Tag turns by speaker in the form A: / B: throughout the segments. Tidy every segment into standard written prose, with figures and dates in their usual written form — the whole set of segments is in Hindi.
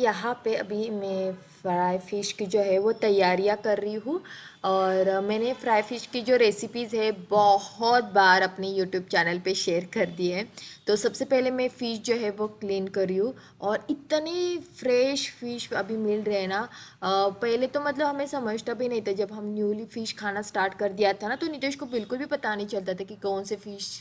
A: यहाँ पे अभी मैं फ्राई फ़िश की जो है वो तैयारियाँ कर रही हूँ। और मैंने फ्राई फ़िश की जो रेसिपीज़ है बहुत बार अपने यूट्यूब चैनल पे शेयर कर दी है। तो सबसे पहले मैं फ़िश जो है वो क्लीन कर रही हूँ। और इतने फ्रेश फ़िश अभी मिल रहे हैं ना। पहले तो मतलब हमें समझता भी नहीं था, जब हम न्यूली फ़िश खाना स्टार्ट कर दिया था ना, तो नितेश को बिल्कुल भी पता नहीं चलता था कि कौन से फ़िश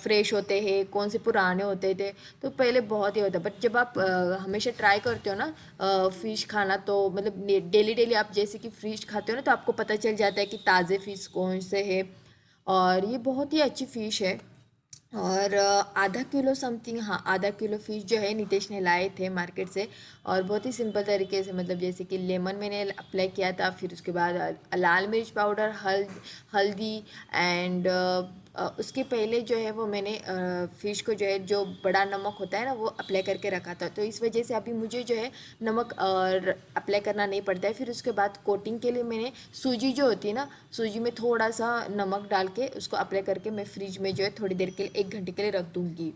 A: फ्रेश होते हैं, कौन से पुराने होते थे। तो पहले बहुत ही होता, बट जब आप हमेशा ट्राई करते हो ना फ़िश खाना, तो मतलब डेली डेली आप जैसे कि फ़िश खाते हो ना, तो आपको पता चल जाता है कि ताज़े फ़िश कौन से है। और ये बहुत ही अच्छी फ़िश है। और आधा किलो समथिंग, हाँ आधा किलो फ़िश जो है नितेश ने लाए थे मार्केट से। और बहुत ही सिंपल तरीके से, मतलब जैसे कि लेमन मैंने अप्लाई किया था, फिर उसके बाद लाल मिर्च पाउडर, हल्दी एंड उसके पहले जो है वो मैंने फ़िश को जो है, जो बड़ा नमक होता है ना, वो अप्लाई करके रखा था। तो इस वजह से अभी मुझे जो है नमक अप्लाई करना नहीं पड़ता है। फिर उसके बाद कोटिंग के लिए मैंने सूजी जो होती है ना, सूजी में थोड़ा सा नमक डाल के उसको अप्लाई करके मैं फ्रिज में जो है थोड़ी देर के लिए 1 घंटे के लिए रख दूँगी।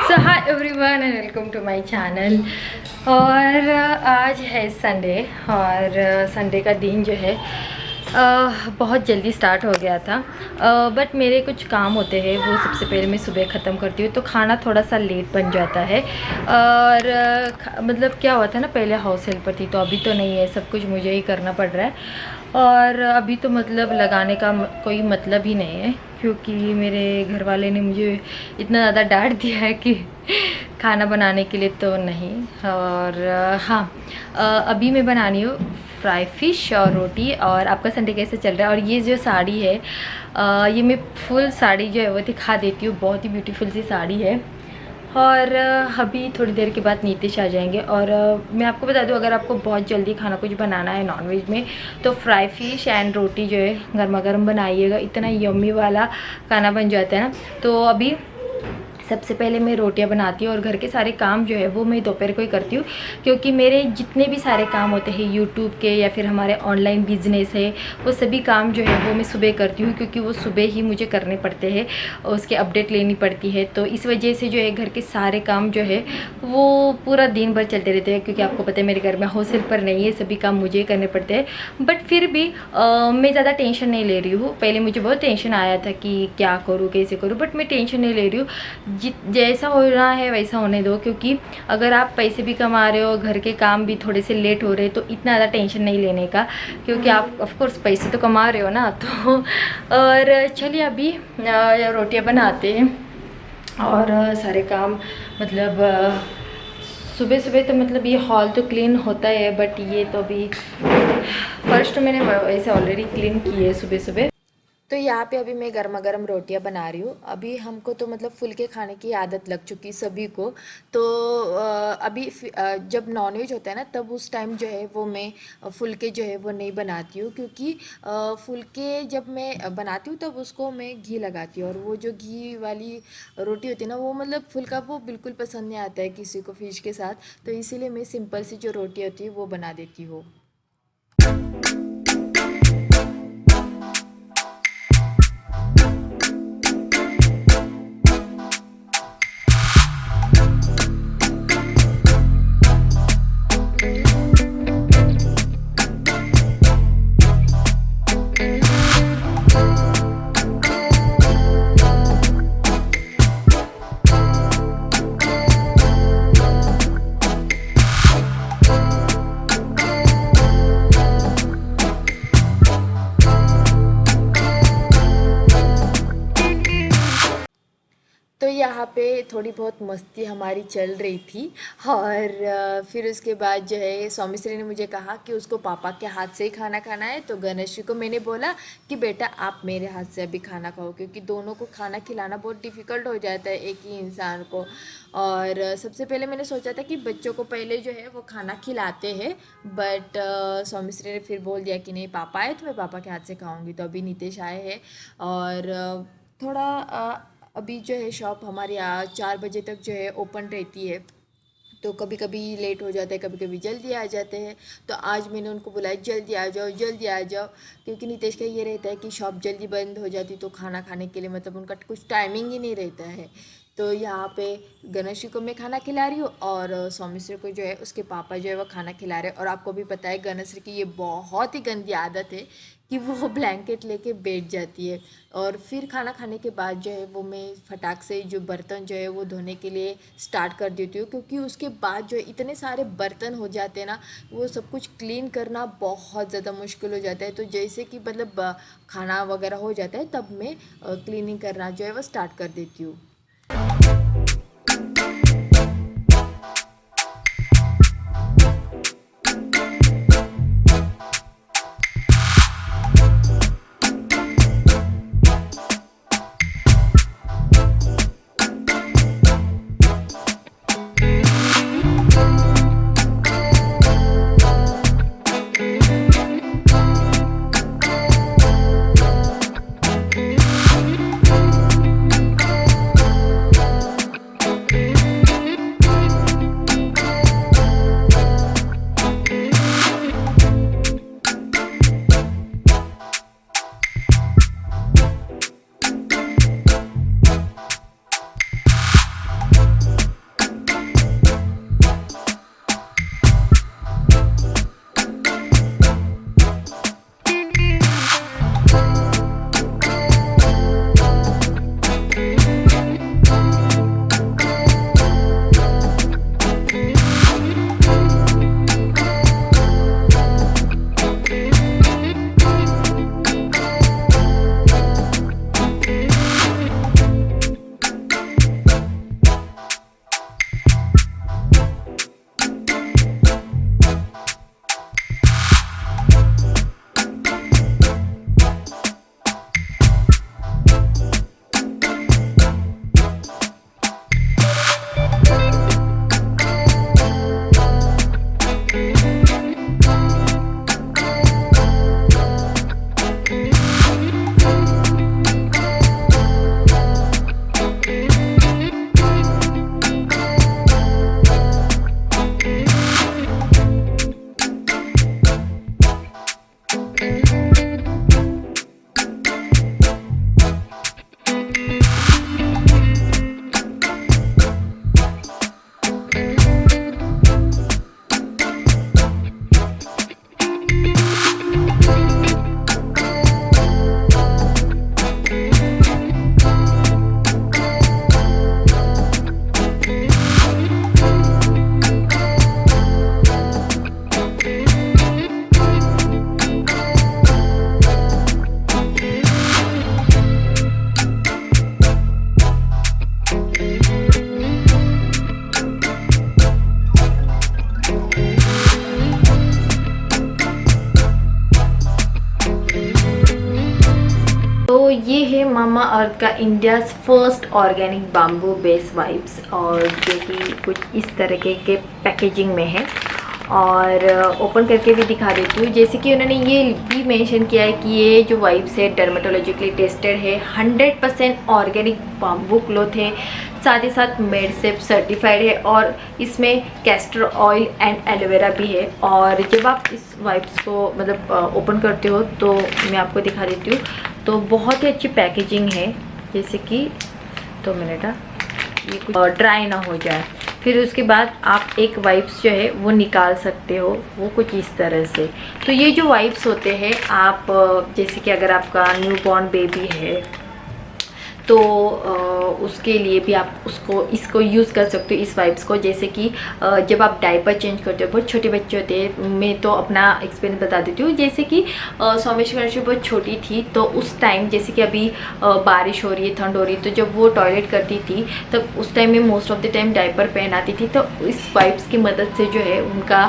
B: So hi everyone and welcome to my channel. और आज है संडे, और संडे का दिन जो है बहुत जल्दी स्टार्ट हो गया था। बट मेरे कुछ काम होते हैं, वो सबसे पहले मैं सुबह ख़त्म करती हूँ, तो खाना थोड़ा सा लेट बन जाता है। और मतलब क्या हुआ था ना, पहले हाउस हेल्पर थी, तो अभी तो नहीं है, सब कुछ मुझे ही करना पड़ रहा है। और अभी तो मतलब लगाने का कोई मतलब ही नहीं है, क्योंकि मेरे घर वाले ने मुझे इतना ज़्यादा डांट दिया है कि खाना बनाने के लिए तो नहीं। और हाँ, अभी मैं बनानी हूँ फ्राई फ़िश और रोटी। और आपका संडे कैसे चल रहा है? और ये जो साड़ी है, ये मैं फुल साड़ी जो है वो दिखा देती हूँ, बहुत ही ब्यूटीफुल सी साड़ी है। और अभी थोड़ी देर के बाद नीतीश आ जाएंगे। और मैं आपको बता दूं, अगर आपको बहुत जल्दी खाना कुछ बनाना है नॉनवेज में, तो फ्राई फ़िश एंड रोटी जो है गर्मा गर्म बनाइएगा, इतना यम्मी वाला खाना बन जाता है ना। तो अभी सबसे पहले मैं रोटियां बनाती हूँ, और घर के सारे काम जो है वो मैं दोपहर को ही करती हूँ, क्योंकि मेरे जितने भी सारे काम होते हैं यूट्यूब के या फिर हमारे ऑनलाइन बिजनेस है, वो सभी काम जो है वो मैं सुबह करती हूँ, क्योंकि वो सुबह ही मुझे करने पड़ते हैं, उसके अपडेट लेनी पड़ती है। तो इस वजह से जो है घर के सारे काम जो है वो पूरा दिन भर चलते रहते हैं, क्योंकि आपको पता है मेरे घर में हाउस हेल्पर नहीं है, सभी काम मुझे ही करने पड़ते हैं। बट फिर भी मैं ज़्यादा टेंशन नहीं ले रही हूँ। पहले मुझे बहुत टेंशन आया था कि क्या करूँ कैसे करूँ, बट मैं टेंशन नहीं ले रही हूँ। जैसा होना है वैसा होने दो, क्योंकि अगर आप पैसे भी कमा रहे हो, घर के काम भी थोड़े से लेट हो रहे हैं, तो इतना ज़्यादा टेंशन नहीं लेने का, क्योंकि आप ऑफ कोर्स पैसे तो कमा रहे हो ना। तो और चलिए अभी रोटियां बनाते हैं। और सारे काम मतलब सुबह सुबह तो मतलब ये हॉल तो क्लीन होता है, बट ये तो अभी फर्स्ट मैंने वैसे ऑलरेडी क्लीन की है सुबह सुबह।
A: तो यहाँ पे अभी मैं गर्मा गर्म रोटियां बना रही हूँ। अभी हमको तो मतलब फुल्के खाने की आदत लग चुकी सभी को। तो अभी जब नॉनवेज होता है ना, तब उस टाइम जो है वो मैं फुल्के जो है वो नहीं बनाती हूँ, क्योंकि फुल्के जब मैं बनाती हूँ तब उसको मैं घी लगाती हूँ, और वो जो घी वाली रोटी होती है ना, वो मतलब फुल्का वो बिल्कुल पसंद नहीं आता है किसी को फिश के साथ। तो इसीलिए मैं सिंपल सी जो रोटी होती है वो बना देती हूँ। थोड़ी बहुत मस्ती हमारी चल रही थी। और फिर उसके बाद जो है सौमिश्री ने मुझे कहा कि उसको पापा के हाथ से ही खाना खाना है, तो गणेश को मैंने बोला कि बेटा आप मेरे हाथ से अभी खाना खाओ, क्योंकि दोनों को खाना खिलाना बहुत डिफ़िकल्ट हो जाता है एक ही इंसान को। और सबसे पहले मैंने सोचा था कि बच्चों को पहले जो है वो खाना खिलाते हैं, बट सौमिश्री ने फिर बोल दिया कि नहीं पापा आए तो मैं पापा के हाथ से खाऊंगी। तो अभी नितेश आए हैं और थोड़ा अभी जो है शॉप हमारी 4 बजे तक जो है ओपन रहती है, तो कभी कभी लेट हो जाता है, कभी कभी जल्दी आ जाते हैं। तो आज मैंने उनको बुलाया जल्दी आ जाओ जल्दी आ जाओ, क्योंकि नितेश का ये रहता है कि शॉप जल्दी बंद हो जाती तो खाना खाने के लिए मतलब उनका कुछ टाइमिंग ही नहीं रहता है। तो यहाँ पे गणेश को मैं खाना खिला रही हूँ और सौमिश्री को जो है उसके पापा जो है वो खाना खिला रहे हैं। और आपको भी पता है गणेश की ये बहुत ही गंदी आदत है कि वो ब्लैंकेट लेके बैठ जाती है। और फिर खाना खाने के बाद जो है वो मैं फटाक से जो बर्तन जो है वो धोने के लिए स्टार्ट कर देती हूँ, क्योंकि उसके बाद जो है इतने सारे बर्तन हो जाते हैं ना, वो सब कुछ क्लीन करना बहुत ज़्यादा मुश्किल हो जाता है। तो जैसे कि मतलब खाना वगैरह हो जाता है तब मैं क्लीनिंग करना जो है वो स्टार्ट कर देती हूँ। तो ये है मामा अर्थ का India's first organic bamboo base wipes, और जो कि कुछ इस तरीके के पैकेजिंग में है। और ओपन करके भी दिखा देती हूँ। जैसे कि उन्होंने ये भी मेंशन किया है कि ये जो वाइप्स है डर्मेटोलॉजिकली टेस्टेड है, 100% ऑर्गेनिक बाम्बू क्लॉथ है, साथ ही साथ मेडसेफ सर्टिफाइड है, और इसमें कैस्टर ऑयल एंड एलोवेरा भी है। और जब आप इस वाइप्स को मतलब ओपन करते हो तो मैं आपको दिखा देती हूँ, तो बहुत ही अच्छी पैकेजिंग है। जैसे कि 2 मिनट ये कुछ ड्राई ना हो जाए। फिर उसके बाद आप एक वाइप्स जो है वो निकाल सकते हो, वो कुछ इस तरह से। तो ये जो वाइप्स होते हैं, आप जैसे कि अगर आपका न्यू बॉर्न बेबी है
B: तो उसके लिए भी आप इसको यूज़ कर सकते हो, इस वाइप्स को। जैसे कि जब आप डायपर चेंज करते हो, बहुत छोटे बच्चे होते हैं, मैं तो अपना एक्सपीरियंस बता देती हूँ। जैसे कि सौमेश गणेश बहुत छोटी थी, तो उस टाइम जैसे कि अभी बारिश हो रही है, ठंड हो रही है, तो जब वो टॉयलेट करती थी तब उस टाइम में most of the time diaper पहनाती थी, तो इस वाइप्स की मदद से जो है उनका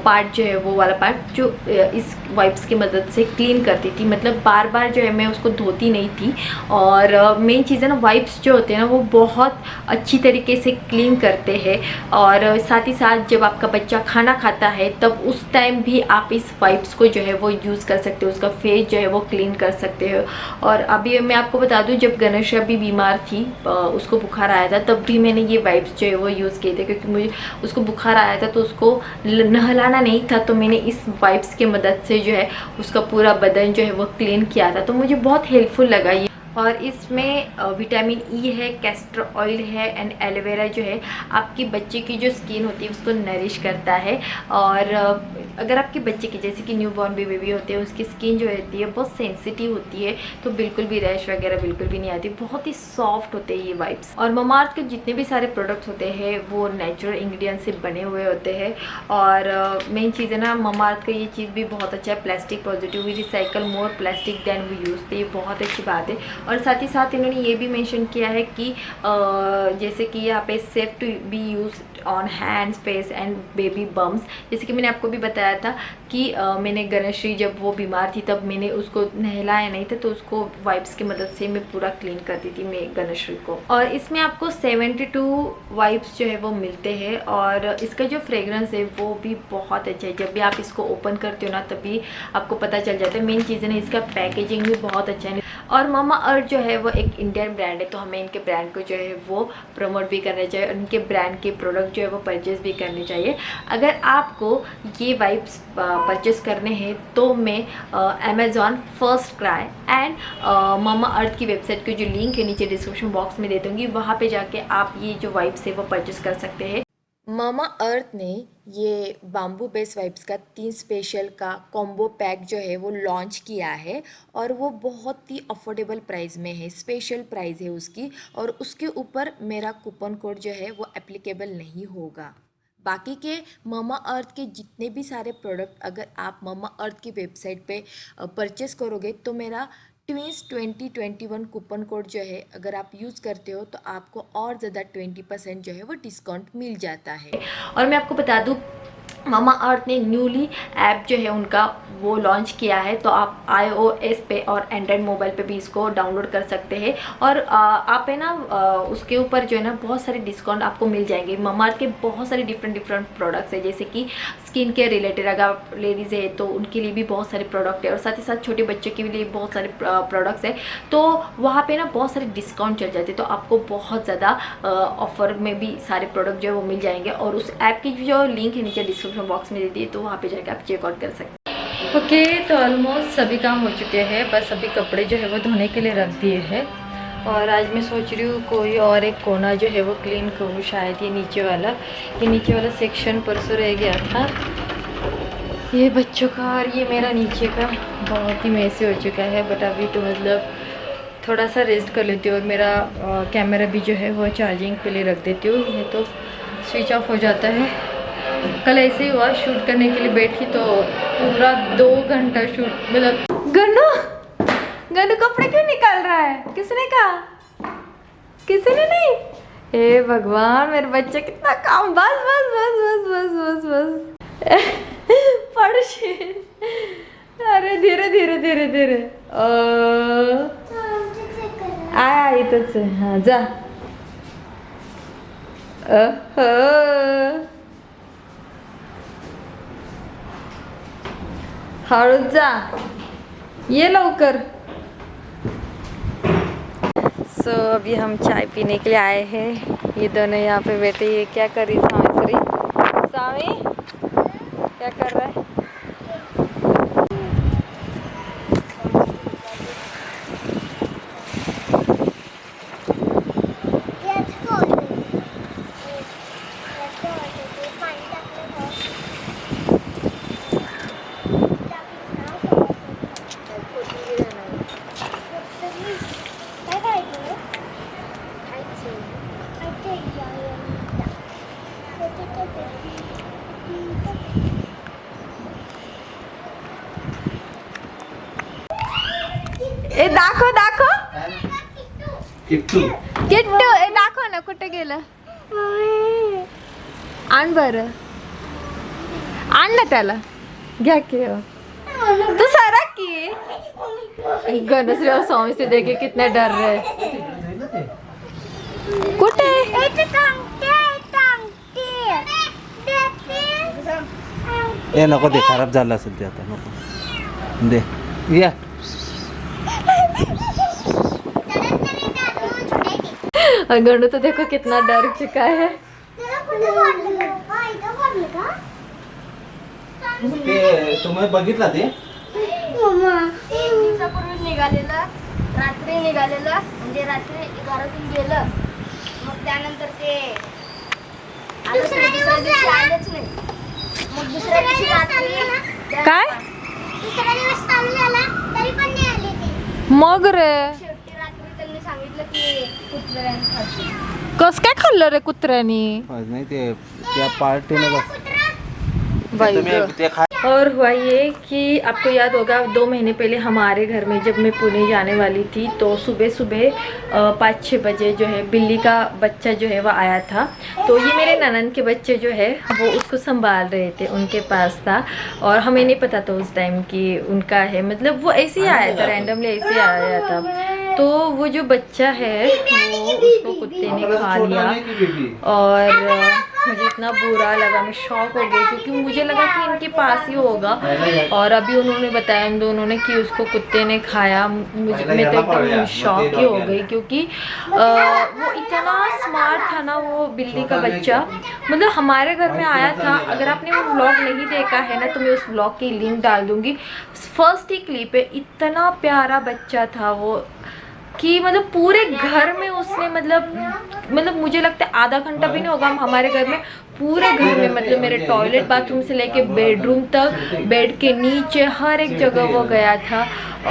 B: पार्ट जो है, वो वाला पार्ट जो इस वाइप्स की मदद से क्लीन करती थी। मतलब बार बार जो है मैं उसको धोती नहीं थी। और मेन चीज़ है ना, वाइप्स जो होते हैं ना, वो बहुत अच्छी तरीके से क्लीन करते हैं। और साथ ही साथ जब आपका बच्चा खाना खाता है तब उस टाइम भी आप इस वाइप्स को जो है वो यूज़ कर सकते हो, उसका फेस जो है वो क्लीन कर सकते हो। और अभी मैं आपको बता दूं, जब गणेश अभी बीमार थी, उसको बुखार आया था, तब भी मैंने ये वाइप्स जो है वो यूज़ किए थे, क्योंकि मुझे उसको बुखार आया था तो उसको नहलाना नहीं था, तो मैंने इस वाइप्स की मदद से जो है उसका पूरा बदन जो है वो क्लीन किया था। तो मुझे बहुत हेल्पफुल लगा ये। और इसमें विटामिन ई है, कैस्टर ऑयल है, एंड एलोवेरा जो है आपकी बच्चे की जो स्किन होती है उसको नरिश करता है। और अगर आपके बच्चे की, जैसे कि न्यू बॉर्न बेबी होते हैं, उसकी स्किन जो रहती है बहुत सेंसिटिव होती है, तो बिल्कुल भी रैश वगैरह बिल्कुल भी नहीं आती, बहुत ही सॉफ्ट होते हैं ये वाइप्स। और ममाअर्थ के जितने भी सारे प्रोडक्ट्स होते हैं वो नेचुरल इंग्रेडिएंट से बने हुए होते हैं। और मेन चीज़ है ना, ममाअर्थ का ये चीज़ भी बहुत अच्छा है, plastic positive, we recycle more plastic than we use, तो ये बहुत अच्छी बात है। और साथ ही साथ इन्होंने ये भी मेंशन किया है कि जैसे कि यहाँ पे safe to be use on hands, face and baby bums. जैसे कि मैंने आपको भी बताया था कि मैंने गणेश्री जब वो बीमार थी तब मैंने उसको नहलाया नहीं था, तो उसको वाइप्स की मदद से मैं पूरा क्लीन करती थी मैं गणेश्री को। और इसमें आपको 72 वाइप्स जो है वो मिलते हैं। और इसका जो फ्रेग्रेंस है वो भी बहुत अच्छा है, जब भी आप इसको ओपन करते हो ना तभी आपको पता चल जाता है। मेन चीज़ है ना, इसका पैकेजिंग भी बहुत अच्छा है। और ममाअर्थ जो है वो एक इंडियन ब्रांड है, तो हमें इनके ब्रांड को जो है वो प्रमोट भी करना चाहिए और इनके ब्रांड के प्रोडक्ट जो है वो परचेज़ भी करने चाहिए। अगर आपको ये वाइप्स परचेज़ करने हैं तो मैं Amazon, first cry and Mamaearth की वेबसाइट की जो लिंक है नीचे डिस्क्रिप्शन बॉक्स में दे दूँगी, वहाँ पे जाके आप ये जो वाइप्स है वो परचेज़ कर सकते हैं।
A: ममाअर्थ ने ये बाम्बू बेस वाइप्स का 3 स्पेशल का कॉम्बो पैक जो है वो लॉन्च किया है, और वो बहुत ही अफोर्डेबल प्राइस में है, स्पेशल प्राइस है उसकी। और उसके ऊपर मेरा कूपन कोड जो है वो एप्लीकेबल नहीं होगा। बाकी के ममाअर्थ के जितने भी सारे प्रोडक्ट अगर आप ममाअर्थ की वेबसाइट पे परचेस करोगे तो मेरा ट्विंस 2021 कूपन कोड जो है अगर आप यूज़ करते हो तो आपको और ज़्यादा 20% जो है वो डिस्काउंट मिल जाता है।
B: और मैं आपको बता दूं, ममाअर्थ ने न्यूली ऐप जो है उनका वो लॉन्च किया है, तो आप iOS पे और एंड्रॉयड मोबाइल पे भी इसको डाउनलोड कर सकते हैं। और आप है ना उसके ऊपर जो है ना बहुत सारे डिस्काउंट आपको मिल जाएंगे। ममाअर्थ के बहुत सारे डिफरेंट प्रोडक्ट्स है, जैसे कि स्किन केयर रिलेटेड, अगर आप लेडीज़ है तो उनके लिए भी बहुत सारे प्रोडक्ट है, और साथ ही साथ छोटे बच्चों के लिए बहुत सारे प्रोडक्ट्स है, तो वहाँ पे ना बहुत सारे डिस्काउंट चल जाते हैं, तो आपको बहुत ज़्यादा ऑफर में भी सारे प्रोडक्ट जो है वो मिल जाएंगे। और उस ऐप की जो लिंक है नीचे डिस्क्रिप्शन बॉक्स में दे दी, तो वहाँ पे जाकर आप चेकआउट कर सकते हैं। ओके, तो ऑलमोस्ट सभी काम हो चुके हैं, बस अभी कपड़े जो है वो धोने के लिए रख दिए हैं। और आज मैं सोच रही हूँ कोई और एक कोना जो है वो क्लीन करूँ, शायद ये नीचे वाला सेक्शन परसों रह गया था ये बच्चों का, और ये मेरा नीचे का बहुत ही मैसी हो चुका है। बट अभी तो मतलब थोड़ा सा रेस्ट कर लेती हूँ, और मेरा कैमरा भी जो है वो चार्जिंग पे लिए रख देती हूँ, नहीं तो स्विच ऑफ हो जाता है। कल ऐसे ही हुआ, शूट करने के लिए बैठी तो पूरा 2 घंटा शूट, मतलब गन्नू कपड़े क्यों निकाल रहा है, किसने कहा, किसी ने नहीं। हे भगवान, मेरे बच्चे कितना काम, बस बस बस बस बस बस बस पड़। अरे धीरे धीरे धीरे धीरे आया इथंच आहे, हां जा। हळूच जा, ये लवकर। सो अभी हम चाय पीने के लिए आए हैं, ये दोनों यहाँ पे बैठे। ये क्या कर रही स्वामी क्या कर रहा है?
A: ए दाखव दाखव
C: किट्टू
A: किट्टू ए दाखव ना कुठे गेलं आण बरं आण ना त्याला घ्या की तू सारा की गणेश स्वामी से देखे कितना डर रहे कुठे
C: ए नको ते खराब झालं असेल ते आता नको दे या
A: और गणू तो देखो कितना डर चुका है
C: ते तुम्ही बघितला ते
D: दिवसापूर्वी निघालेलं रात्री निघालेलं म्हणजे रात्री घरातून गेलं मग त्यानंतर ते दुसऱ्या दिवशी आलेच नाही मग दुसऱ्या दिवशी रात्री
A: काय
D: दुसऱ्या दिवस चालू झाला तरी पण नाही आले ते
A: मग रे
D: शेवटी रात्री त्यांनी सांगितलं की कुत्र्याने खाल्ली
A: कस काय खाल्लं रे कुत्र्यानी
C: नाही ते त्या पार्टीने बस
A: बाई
C: तुम्ही
A: गं.
C: ते खा
B: और हुआ ये कि आपको याद होगा 2 महीने पहले हमारे घर में जब मैं पुणे जाने वाली थी तो सुबह सुबह 5-6 बजे जो है बिल्ली का बच्चा जो है वह आया था। तो ये मेरे ननद के बच्चे जो है वो उसको संभाल रहे थे, उनके पास था और हमें नहीं पता था उस टाइम कि उनका है, मतलब वो ऐसे ही आया था, रैंडमली ऐसे ही आया था। तो वो जो बच्चा है वो उसको कुत्ते ने खा लिया और मुझे इतना बुरा लगा, मैं शॉक हो गई क्योंकि मुझे लगा कि इनके पास ही होगा और अभी उन्होंने बताया इन दोनों ने कि उसको कुत्ते ने खाया। मैं तो एकदम शॉक ही हो गई क्योंकि वो इतना स्मार्ट था ना वो बिल्ली का बच्चा, मतलब हमारे घर में आया था। अगर आपने वो व्लॉग नहीं देखा है ना तो मैं उस व्लॉग की लिंक डाल दूँगी। फर्स्ट ही क्लिप है, इतना प्यारा बच्चा था वो कि मतलब पूरे घर में उसने मतलब मुझे लगता है आधा घंटा भी नहीं होगा हमारे घर में, पूरे घर में मतलब मेरे टॉयलेट बाथरूम से लेके बेडरूम तक, बेड के नीचे हर एक जगह वो गया था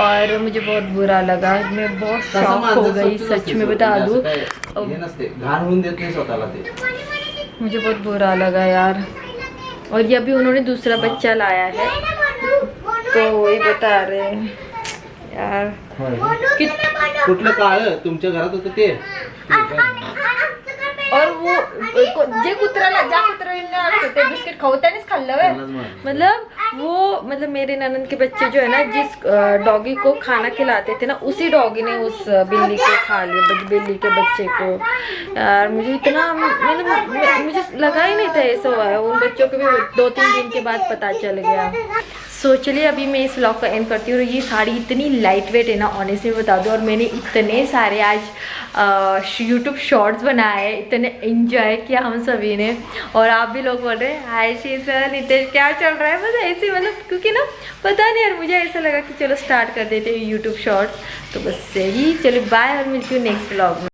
B: और मुझे बहुत बुरा लगा। मैं बहुत शॉक हो गई, सच में बता दूँ, मुझे बहुत बुरा लगा यार। और ये अभी उन्होंने दूसरा बच्चा लाया है तो वही बता रहे हैं यार।
C: कुठलं काळ तुमच्या घरात होतं ते
B: और वो जे कुत्र्याला ज्या कुत्र्याने ते बिस्किट खाऊ त्यानेच खाल्लं व्हय? मतलब मेरे ननद के बच्चे जो है ना जिस डॉगी को खाना खिलाते थे ना उसी डॉगी ने उस बिल्ली को खा लिया, बिल्ली के बच्चे को। यार मुझे इतना मतलब मुझे लगा ही नहीं था ऐसा हुआ है। उन बच्चों को भी 2-3 दिन के बाद पता चल गया। सो चलिए अभी मैं इस व्लॉग का एंड करती हूँ। और ये साड़ी इतनी लाइट वेट है ना, ऑनेस्टली बता दूँ। और मैंने इतने सारे आज यूट्यूब शॉर्ट्स बनाए, इतने एंजॉय किया हम सभी ने। और आप भी लोग बोल रहे हैं हाय शीतल नितेश क्या चल रहा है, बस ऐसे मतलब क्योंकि ना पता नहीं यार, मुझे ऐसा लगा कि चलो स्टार्ट कर देते हैं यूट्यूब शॉर्ट्स। तो बस यही, चलो बाय और मिलती हूँ नेक्स्ट व्लॉग में।